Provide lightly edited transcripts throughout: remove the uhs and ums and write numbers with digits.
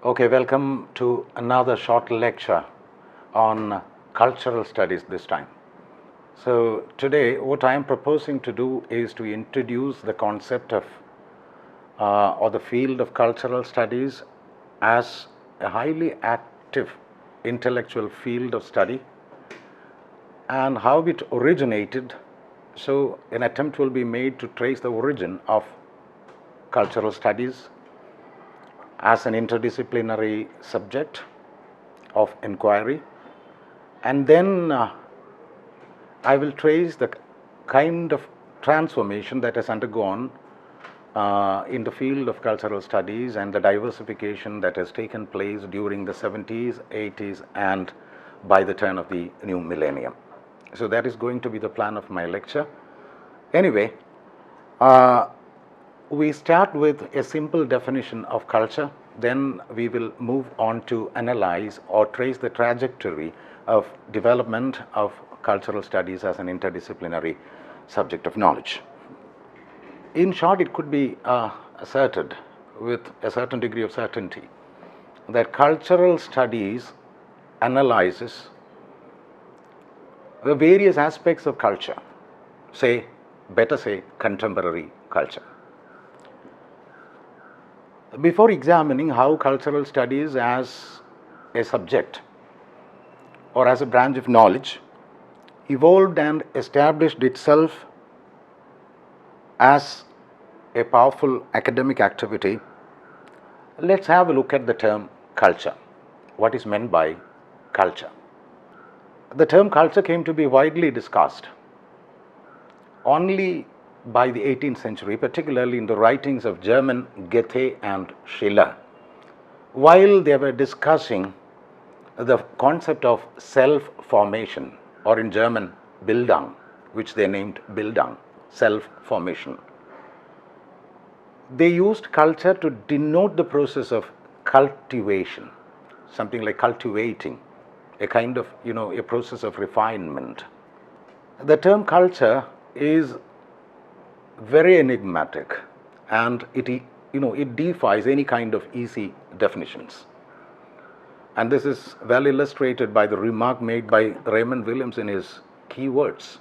Okay, welcome to another short lecture on cultural studies this time. So today what I am proposing to do is to introduce the concept of or the field of cultural studies as a highly active intellectual field of study and how it originated. So an attempt will be made to trace the origin of cultural studies as an interdisciplinary subject of inquiry, and then I will trace the kind of transformation that has undergone in the field of cultural studies and the diversification that has taken place during the 70s, 80s, and by the turn of the new millennium. So that is going to be the plan of my lecture. Anyway, we start with a simple definition of culture, then we will move on to analyze or trace the trajectory of development of cultural studies as an interdisciplinary subject of knowledge. In short, it could be asserted with a certain degree of certainty that cultural studies analyzes the various aspects of culture, better say contemporary culture. Before examining how cultural studies as a subject or as a branch of knowledge evolved and established itself as a powerful academic activity, let's have a look at the term culture. What is meant by culture? The term culture came to be widely discussed only by the 18th century, particularly in the writings of German Goethe and Schiller, while they were discussing the concept of self-formation, or in German Bildung, which they named Bildung, self-formation. They used culture to denote the process of cultivation, something like cultivating, a kind of, a process of refinement. The term culture is very enigmatic, and it defies any kind of easy definitions. And this is well illustrated by the remark made by Raymond Williams in his key words,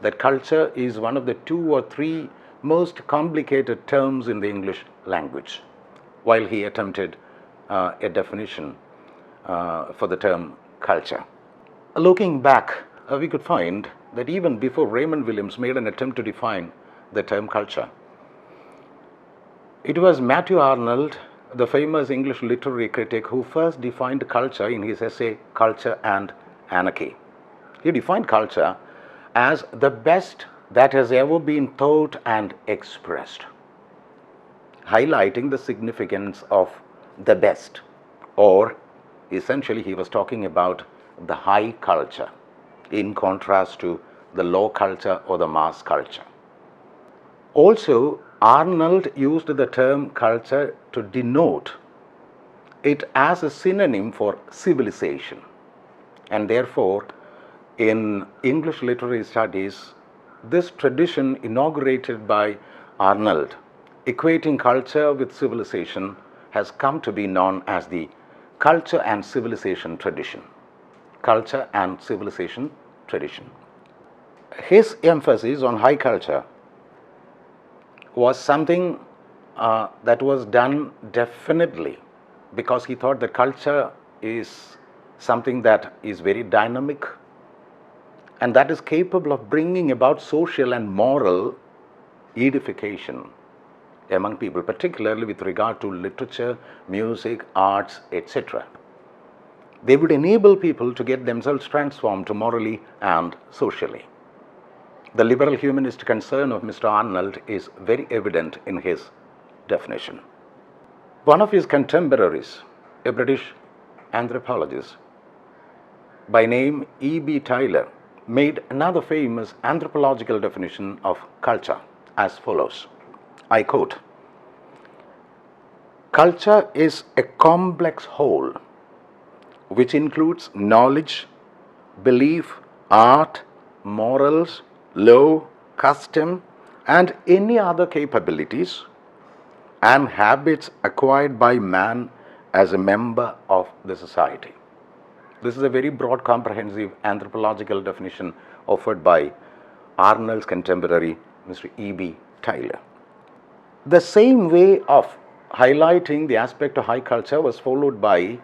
that culture is one of the 2 or 3 most complicated terms in the English language, while he attempted a definition for the term culture. Looking back, we could find that even before Raymond Williams made an attempt to define the term culture, it was Mathew Arnold, the famous English literary critic, who first defined culture in his essay Culture and Anarchy. He defined culture as the best that has ever been thought and expressed, highlighting the significance of the best, or essentially he was talking about the high culture in contrast to the low culture or the mass culture. Also, Arnold used the term culture to denote it as a synonym for civilization, and therefore in English literary studies, this tradition inaugurated by Arnold, equating culture with civilization, has come to be known as the culture and civilization tradition. Culture and civilization tradition. His emphasis on high culture was something that was done definitely because he thought that culture is something that is very dynamic and that is capable of bringing about social and moral edification among people, particularly with regard to literature, music, arts, etc. They would enable people to get themselves transformed morally and socially. The liberal humanist concern of Mr. Arnold is very evident in his definition. One of his contemporaries, a British anthropologist by name E.B. Tylor, made another famous anthropological definition of culture as follows. I quote, "Culture is a complex whole which includes knowledge, belief, art, morals, law, custom, and any other capabilities and habits acquired by man as a member of the society. This is a very broad, comprehensive anthropological definition offered by Arnold's contemporary, Mr. E.B. Tylor. The same way of highlighting the aspect of high culture was followed by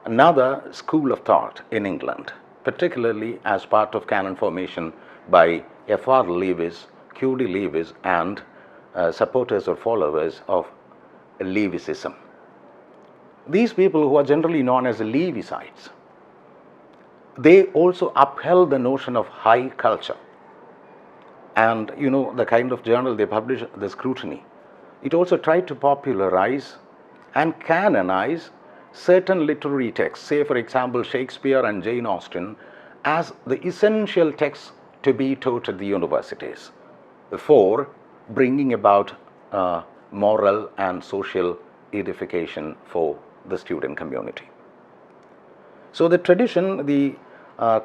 another school of thought in England, particularly as part of canon formation by F.R. Lewis, Q.D. Lewis, and supporters or followers of Lewisism. These people, who are generally known as Lewisites, they also upheld the notion of high culture. And the kind of journal they publish, the Scrutiny, it also tried to popularize and canonize certain literary texts, say for example Shakespeare and Jane Austen, as the essential texts to be taught at the universities for bringing about moral and social edification for the student community. So the tradition, the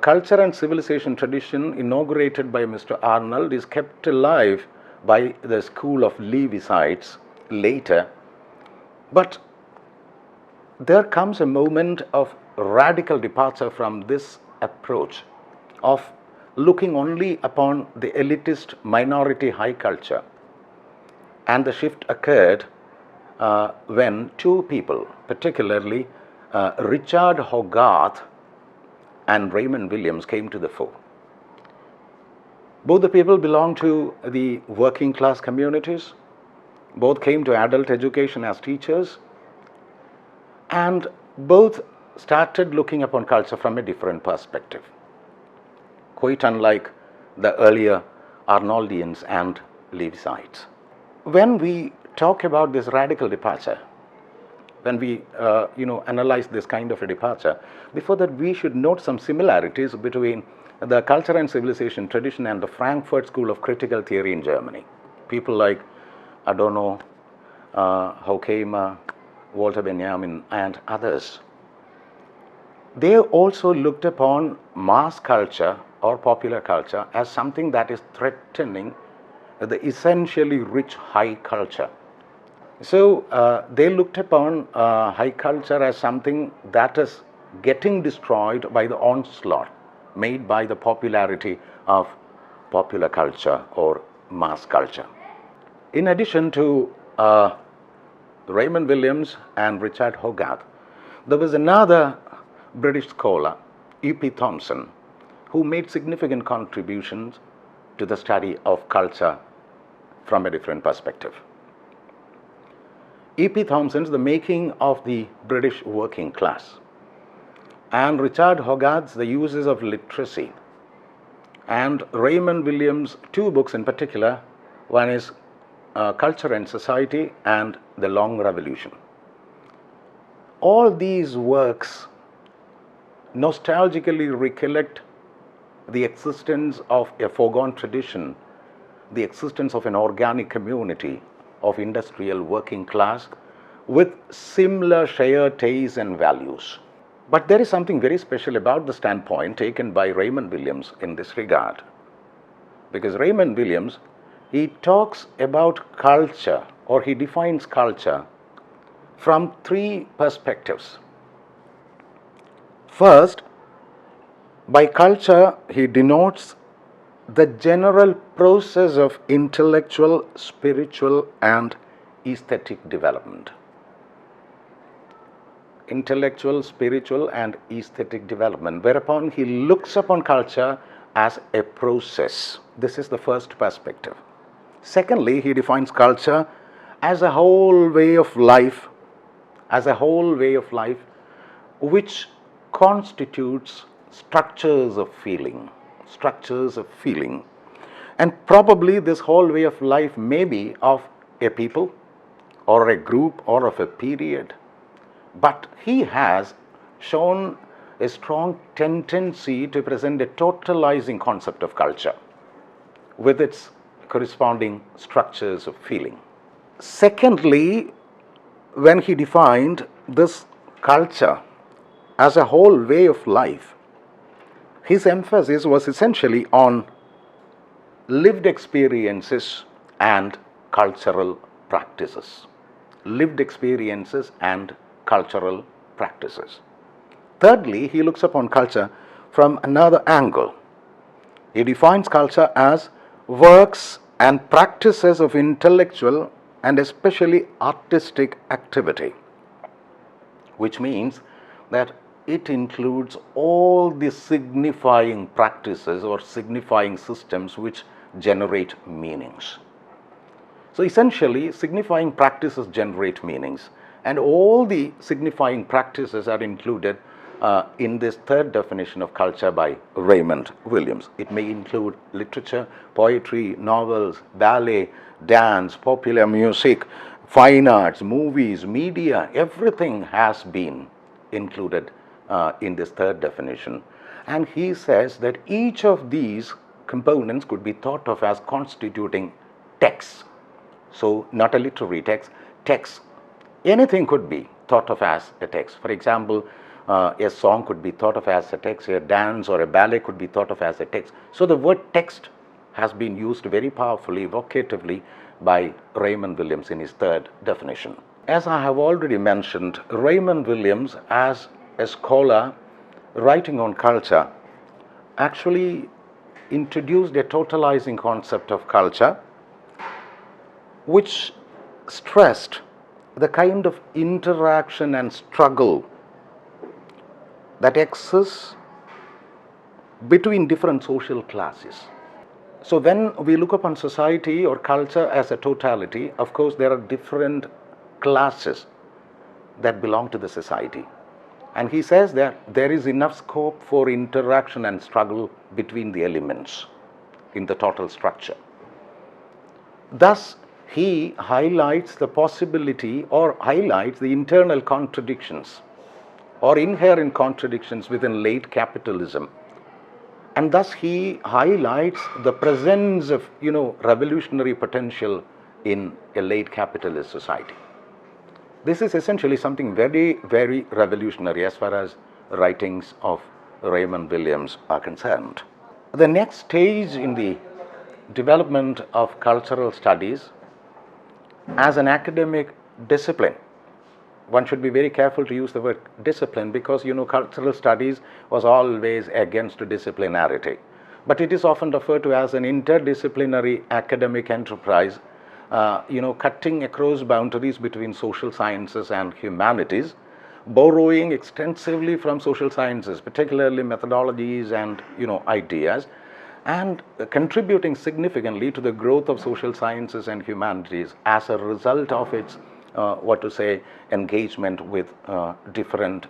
culture and civilization tradition inaugurated by Mr. Arnold, is kept alive by the school of Lewisites later. But there comes a moment of radical departure from this approach of looking only upon the elitist minority high culture. And the shift occurred when two people, particularly Richard Hogarth and Raymond Williams, came to the fore. Both the people belonged to the working class communities. Both came to adult education as teachers. And both started looking upon culture from a different perspective, quite unlike the earlier Arnoldians and Lewisites. When we talk about this radical departure, when we analyze this kind of a departure, before that we should note some similarities between the culture and civilization tradition and the Frankfurt School of Critical Theory in Germany. People like Adorno, Horkheimer, Walter Benjamin, and others. They also looked upon mass culture or popular culture as something that is threatening the essentially rich high culture. So they looked upon high culture as something that is getting destroyed by the onslaught made by the popularity of popular culture or mass culture. In addition to Raymond Williams and Richard Hogarth, there was another British scholar, E.P. Thompson, who made significant contributions to the study of culture from a different perspective. E.P. Thompson's The Making of the British Working Class, and Richard Hogarth's The Uses of Literacy, and Raymond Williams' two books in particular. One is Culture and Society and The Long Revolution. All these works nostalgically recollect the existence of a foregone tradition, the existence of an organic community of industrial working class with similar shared tastes and values. But there is something very special about the standpoint taken by Raymond Williams in this regard. Because Raymond Williams, he talks about culture, or he defines culture from three perspectives. First, by culture, he denotes the general process of intellectual, spiritual, and aesthetic development. Intellectual, spiritual, and aesthetic development, whereupon he looks upon culture as a process. This is the first perspective. Secondly, he defines culture as a whole way of life, which constitutes structures of feeling. And probably this whole way of life may be of a people or a group or of a period. But he has shown a strong tendency to present a totalizing concept of culture with its corresponding structures of feeling. Secondly, when he defined this culture as a whole way of life, his emphasis was essentially on lived experiences and cultural practices. Lived experiences and cultural practices. Thirdly, he looks upon culture from another angle. He defines culture as works and practices of intellectual and especially artistic activity, which means that it includes all the signifying practices or signifying systems which generate meanings. So essentially, signifying practices generate meanings, and all the signifying practices are included in this third definition of culture by Raymond Williams. It may include literature, poetry, novels, ballet, dance, popular music, fine arts, movies, media. Everything has been included in this third definition. And he says that each of these components could be thought of as constituting texts. So not a literary text, text. Anything could be thought of as a text. For example, a song could be thought of as a text, a dance or a ballet could be thought of as a text. So the word text has been used very powerfully, evocatively by Raymond Williams in his third definition. As I have already mentioned, Raymond Williams, as a scholar writing on culture, actually introduced a totalizing concept of culture, which stressed the kind of interaction and struggle that exists between different social classes. So when we look upon society or culture as a totality, of course there are different classes that belong to the society. And he says that there is enough scope for interaction and struggle between the elements in the total structure. Thus, he highlights the possibility or highlights the internal contradictions or inherent contradictions within late capitalism. And thus he highlights the presence of, revolutionary potential in a late capitalist society. This is essentially something very, very revolutionary as far as writings of Raymond Williams are concerned. The next stage in the development of cultural studies as an academic discipline. One should be very careful to use the word discipline because, cultural studies was always against disciplinarity. But it is often referred to as an interdisciplinary academic enterprise, cutting across boundaries between social sciences and humanities, borrowing extensively from social sciences, particularly methodologies and, ideas, and contributing significantly to the growth of social sciences and humanities as a result of its engagement with different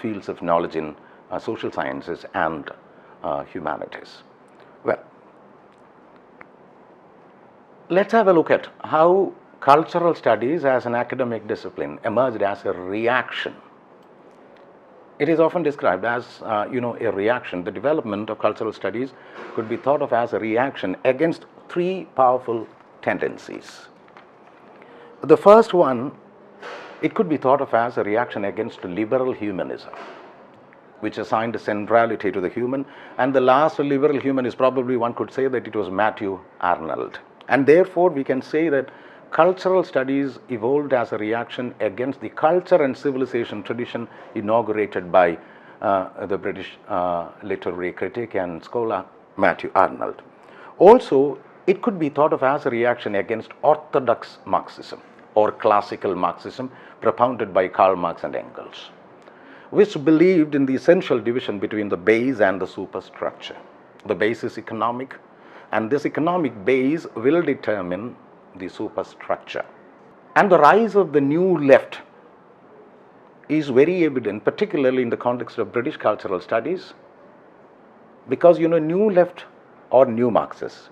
fields of knowledge in social sciences and humanities. Well, let's have a look at how cultural studies as an academic discipline emerged as a reaction. It is often described as, a reaction. The development of cultural studies could be thought of as a reaction against three powerful tendencies. The first one, it could be thought of as a reaction against liberal humanism, which assigned centrality to the human. And the last liberal humanist, probably one could say that it was Mathew Arnold. And therefore, we can say that cultural studies evolved as a reaction against the culture and civilization tradition inaugurated by the British literary critic and scholar Mathew Arnold. Also, it could be thought of as a reaction against orthodox Marxism or classical Marxism propounded by Karl Marx and Engels, which believed in the essential division between the base and the superstructure. The base is economic, and this economic base will determine the superstructure. And the rise of the new left is very evident, particularly in the context of British cultural studies, because new left or new Marxists,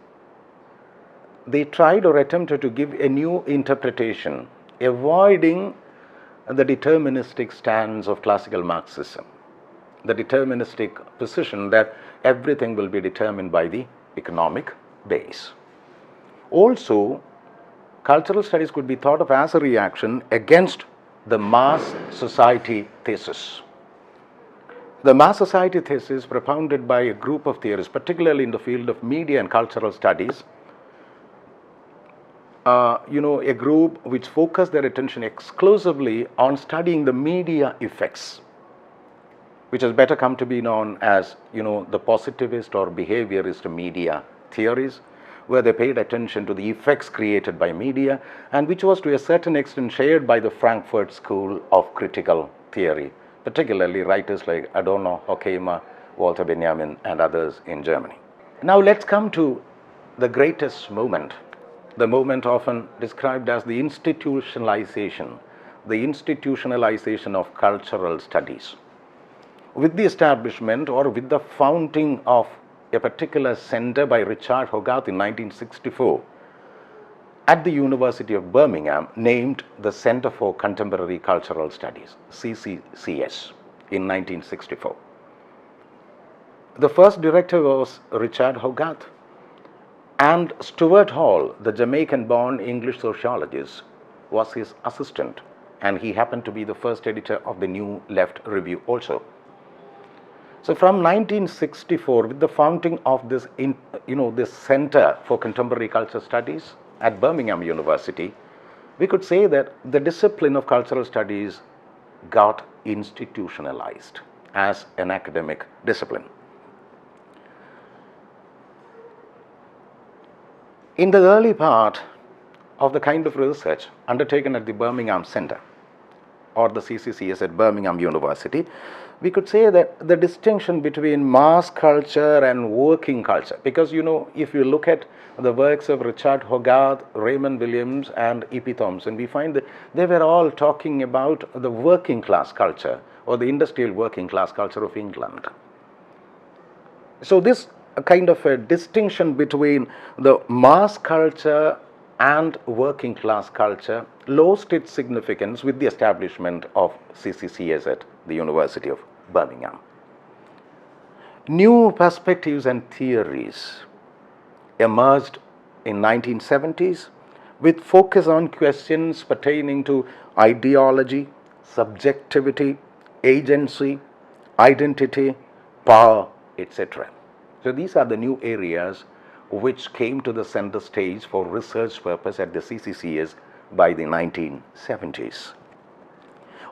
they tried or attempted to give a new interpretation, avoiding the deterministic stance of classical Marxism, the deterministic position that everything will be determined by the economic base. Also, cultural studies could be thought of as a reaction against the mass society thesis. The mass society thesis, propounded by a group of theorists, particularly in the field of media and cultural studies, a group which focused their attention exclusively on studying the media effects, which has better come to be known as, the positivist or behaviorist media theories, where they paid attention to the effects created by media, and which was to a certain extent shared by the Frankfurt School of Critical Theory, particularly writers like Adorno, Horkheimer, Walter Benjamin, and others in Germany. Now let's come to the greatest moment, the moment often described as the institutionalization of cultural studies. With the establishment or with the founding of a particular center by Richard Hogarth in 1964 at the University of Birmingham, named the Center for Contemporary Cultural Studies, CCCS, in 1964. The first director was Richard Hogarth, and Stuart Hall, the Jamaican-born English sociologist, was his assistant, and he happened to be the first editor of the New Left Review also. So from 1964, with the founding of this, this Center for Contemporary Culture Studies at Birmingham University, we could say that the discipline of cultural studies got institutionalized as an academic discipline. In the early part of the kind of research undertaken at the Birmingham Center or the CCCS at Birmingham University, we could say that the distinction between mass culture and working culture, because if you look at the works of Richard Hogarth, Raymond Williams, and E.P. Thompson, we find that they were all talking about the working class culture or the industrial working class culture of England. So this kind of a distinction between the mass culture and working class culture lost its significance with the establishment of CCCS at the University of Birmingham. New perspectives and theories emerged in 1970s with focus on questions pertaining to ideology, subjectivity, agency, identity, power, etc. So these are the new areas which came to the center stage for research purpose at the CCCS by the 1970s.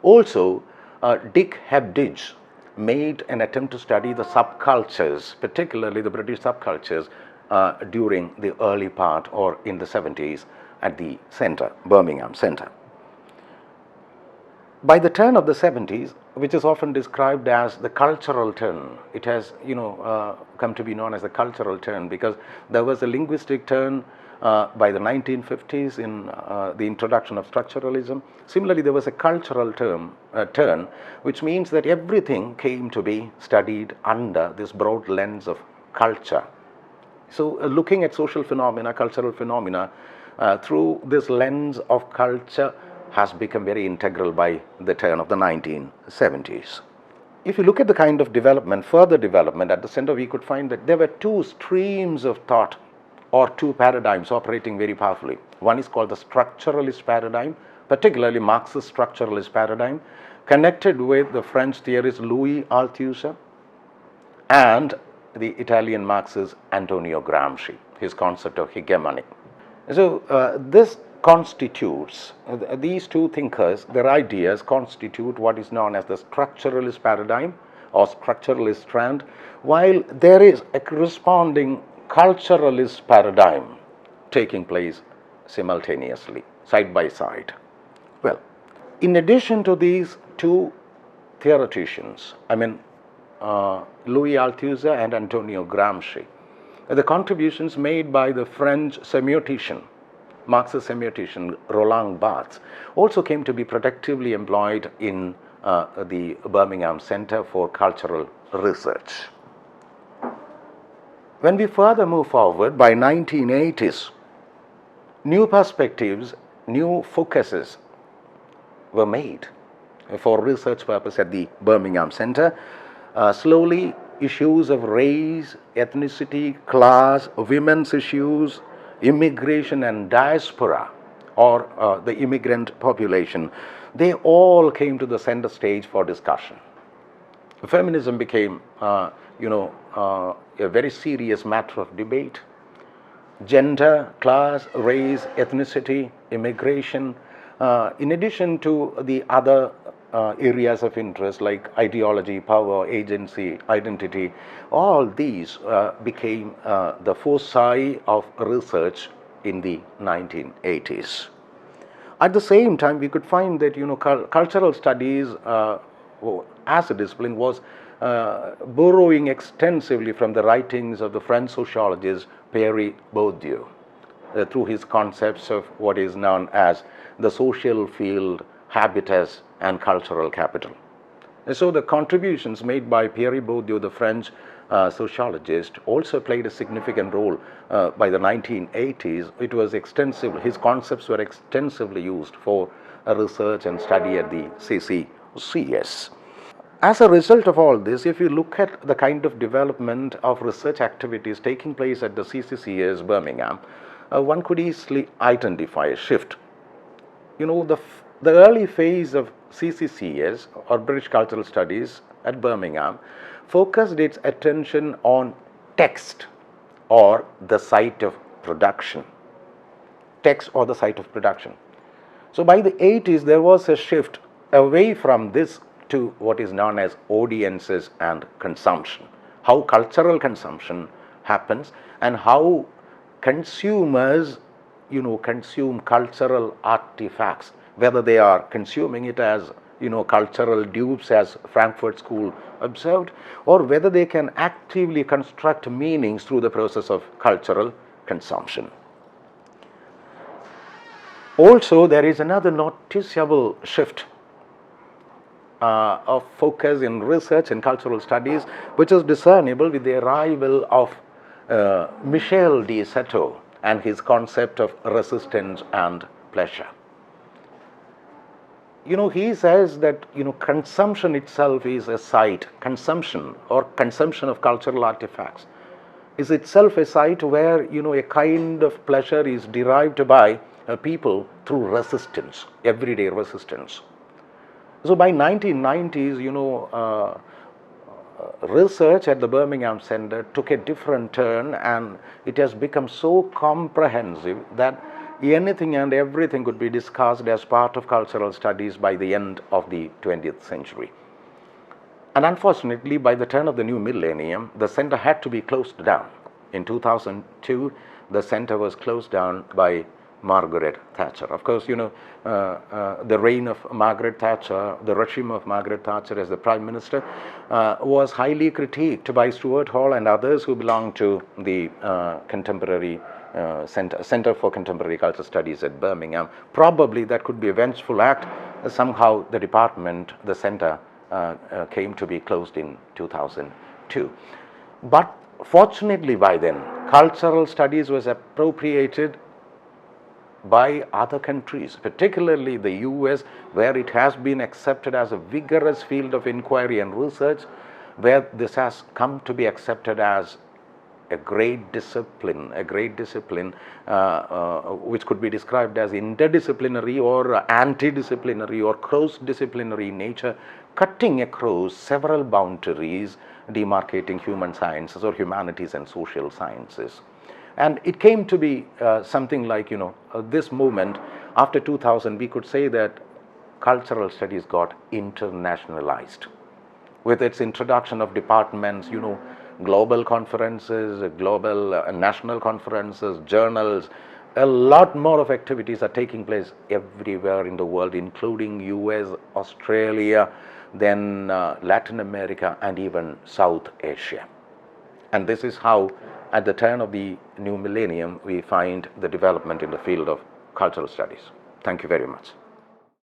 Also, Dick Hebdige made an attempt to study the subcultures, particularly the British subcultures, during the early part or in the 70s at the center, Birmingham Center. By the turn of the 70s, which is often described as the cultural turn, it has come to be known as the cultural turn because there was a linguistic turn by the 1950s in the introduction of structuralism. Similarly, there was a cultural turn, which means that everything came to be studied under this broad lens of culture. So looking at social phenomena, cultural phenomena, through this lens of culture has become very integral by the turn of the 1970s. If you look at the kind of development, further development at the center, we could find that there were two streams of thought or two paradigms operating very powerfully. One is called the Structuralist Paradigm, particularly Marxist Structuralist Paradigm, connected with the French theorist Louis Althusser and the Italian Marxist Antonio Gramsci, his concept of hegemony. So this constitutes, these two thinkers, their ideas constitute what is known as the Structuralist Paradigm or Structuralist strand, while there is a corresponding Culturalist paradigm taking place simultaneously, side by side. Well, in addition to these two theoreticians, Louis Althusser and Antonio Gramsci, the contributions made by the French semiotician, Marxist semiotician Roland Barthes, also came to be productively employed in the Birmingham Center for Cultural Research. When we further move forward, by 1980s, new perspectives, new focuses were made for research purpose at the Birmingham Center. Slowly, issues of race, ethnicity, class, women's issues, immigration and diaspora, or the immigrant population, they all came to the center stage for discussion. Feminism became, a very serious matter of debate. gender, class, race, ethnicity, immigration, in addition to the other areas of interest like ideology, power, agency, identity, all these became the foci of research in the 1980s. At the same time, we could find that cultural studies as a discipline was borrowing extensively from the writings of the French sociologist Pierre Bourdieu through his concepts of what is known as the social field, habitus, and cultural capital. And so the contributions made by Pierre Bourdieu, the French sociologist, also played a significant role by the 1980s. It was extensive, his concepts were extensively used for research and study at the CCCS. As a result of all this, if you look at the kind of development of research activities taking place at the CCCS Birmingham, one could easily identify a shift. The early phase of CCCS, or British Cultural Studies at Birmingham, focused its attention on text or the site of production. Text or the site of production. So by the 80s, there was a shift away from this to what is known as audiences and consumption. How cultural consumption happens and how consumers, consume cultural artifacts, whether they are consuming it as cultural dupes, as Frankfurt School observed, or whether they can actively construct meanings through the process of cultural consumption. Also, there is another noticeable shift of focus in research and cultural studies, which is discernible with the arrival of Michel de Certeau and his concept of resistance and pleasure. He says that consumption itself is a site. Consumption or consumption of cultural artifacts is itself a site where a kind of pleasure is derived by people through resistance, everyday resistance. So by 1990s, research at the Birmingham Center took a different turn, and it has become so comprehensive that anything and everything could be discussed as part of cultural studies by the end of the 20th century. And unfortunately, by the turn of the new millennium, the center had to be closed down. In 2002, the center was closed down by Margaret Thatcher. Of course, the reign of Margaret Thatcher, the regime of Margaret Thatcher as the Prime Minister, was highly critiqued by Stuart Hall and others who belonged to the contemporary Center for Contemporary Culture Studies at Birmingham. Probably that could be a vengeful act. Somehow the department, the center, came to be closed in 2002. But fortunately by then, cultural studies was appropriated by other countries, particularly the US, where it has been accepted as a vigorous field of inquiry and research, where this has come to be accepted as a great discipline, which could be described as interdisciplinary or antidisciplinary or cross-disciplinary in nature, cutting across several boundaries, demarcating human sciences or humanities and social sciences. And it came to be something like, this movement after 2000, we could say that cultural studies got internationalized with its introduction of departments, global conferences, global national conferences, journals. A lot more of activities are taking place everywhere in the world, including US, Australia, then Latin America, and even South Asia. And this is how, at the turn of the new millennium, we find the development in the field of cultural studies. Thank you very much.